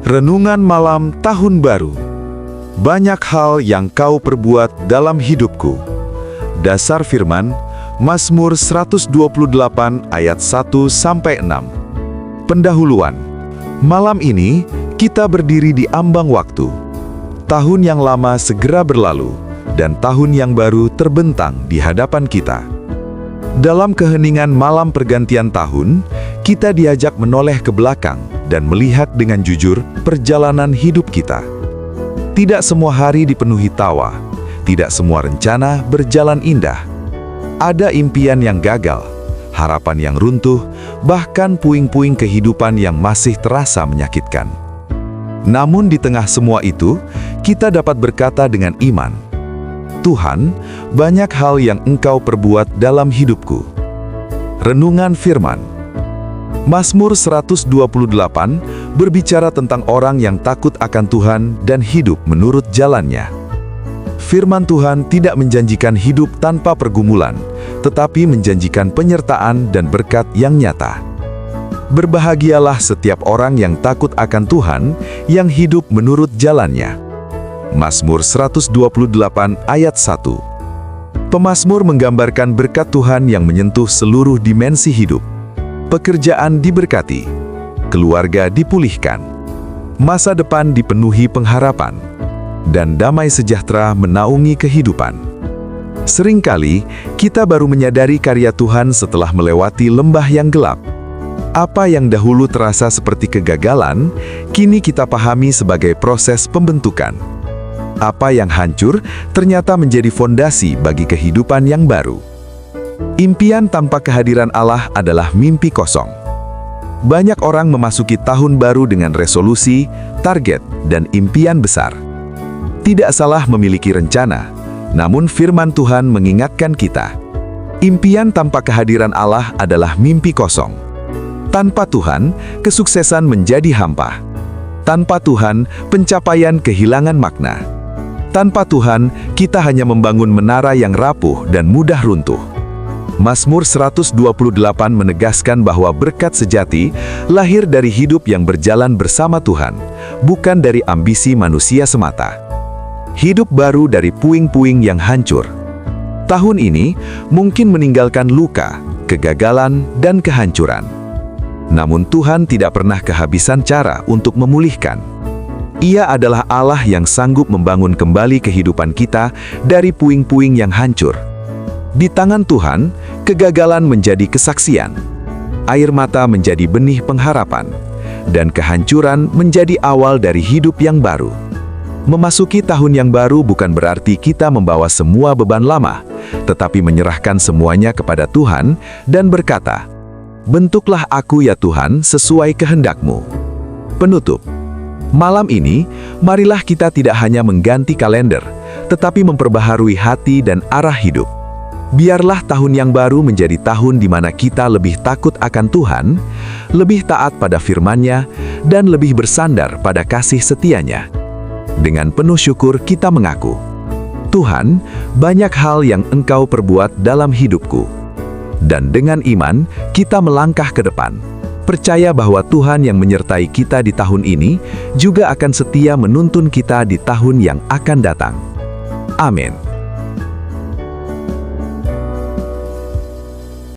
Renungan Malam Tahun Baru. Banyak hal yang kau perbuat dalam hidupku. Dasar firman, Mazmur 128 ayat 1-6. Pendahuluan. Malam ini, kita berdiri di ambang waktu. Tahun yang lama segera berlalu, dan tahun yang baru terbentang di hadapan kita. Dalam keheningan malam pergantian tahun, kita diajak menoleh ke belakang dan melihat dengan jujur perjalanan hidup kita. Tidak semua hari dipenuhi tawa, tidak semua rencana berjalan indah. Ada impian yang gagal, harapan yang runtuh, bahkan puing-puing kehidupan yang masih terasa menyakitkan. Namun di tengah semua itu, kita dapat berkata dengan iman, Tuhan, banyak hal yang Engkau perbuat dalam hidupku. Renungan firman. Mazmur 128 berbicara tentang orang yang takut akan Tuhan dan hidup menurut jalannya. Firman Tuhan tidak menjanjikan hidup tanpa pergumulan, tetapi menjanjikan penyertaan dan berkat yang nyata. Berbahagialah setiap orang yang takut akan Tuhan, yang hidup menurut jalannya. Mazmur 128 ayat 1. Pemazmur menggambarkan berkat Tuhan yang menyentuh seluruh dimensi hidup. Pekerjaan diberkati, keluarga dipulihkan, masa depan dipenuhi pengharapan, dan damai sejahtera menaungi kehidupan. Seringkali, kita baru menyadari karya Tuhan setelah melewati lembah yang gelap. Apa yang dahulu terasa seperti kegagalan, kini kita pahami sebagai proses pembentukan. Apa yang hancur ternyata menjadi fondasi bagi kehidupan yang baru. Impian tanpa kehadiran Allah adalah mimpi kosong. Banyak orang memasuki tahun baru dengan resolusi, target, dan impian besar. Tidak salah memiliki rencana, namun firman Tuhan mengingatkan kita. Impian tanpa kehadiran Allah adalah mimpi kosong. Tanpa Tuhan, kesuksesan menjadi hampa. Tanpa Tuhan, pencapaian kehilangan makna. Tanpa Tuhan, kita hanya membangun menara yang rapuh dan mudah runtuh. Mazmur 128 menegaskan bahwa berkat sejati lahir dari hidup yang berjalan bersama Tuhan, bukan dari ambisi manusia semata. Hidup baru dari puing-puing yang hancur. Tahun ini mungkin meninggalkan luka, kegagalan, dan kehancuran. Namun Tuhan tidak pernah kehabisan cara untuk memulihkan. Ia adalah Allah yang sanggup membangun kembali kehidupan kita dari puing-puing yang hancur. Di tangan Tuhan, kegagalan menjadi kesaksian, air mata menjadi benih pengharapan, dan kehancuran menjadi awal dari hidup yang baru. Memasuki tahun yang baru bukan berarti kita membawa semua beban lama, tetapi menyerahkan semuanya kepada Tuhan dan berkata, "Bentuklah aku ya Tuhan sesuai kehendak-Mu." Penutup. Malam ini, marilah kita tidak hanya mengganti kalender, tetapi memperbaharui hati dan arah hidup. Biarlah tahun yang baru menjadi tahun di mana kita lebih takut akan Tuhan, lebih taat pada firman-Nya, dan lebih bersandar pada kasih setia-Nya. Dengan penuh syukur kita mengaku, Tuhan, banyak hal yang Engkau perbuat dalam hidupku. Dan dengan iman, kita melangkah ke depan. Percaya bahwa Tuhan yang menyertai kita di tahun ini juga akan setia menuntun kita di tahun yang akan datang. Amin.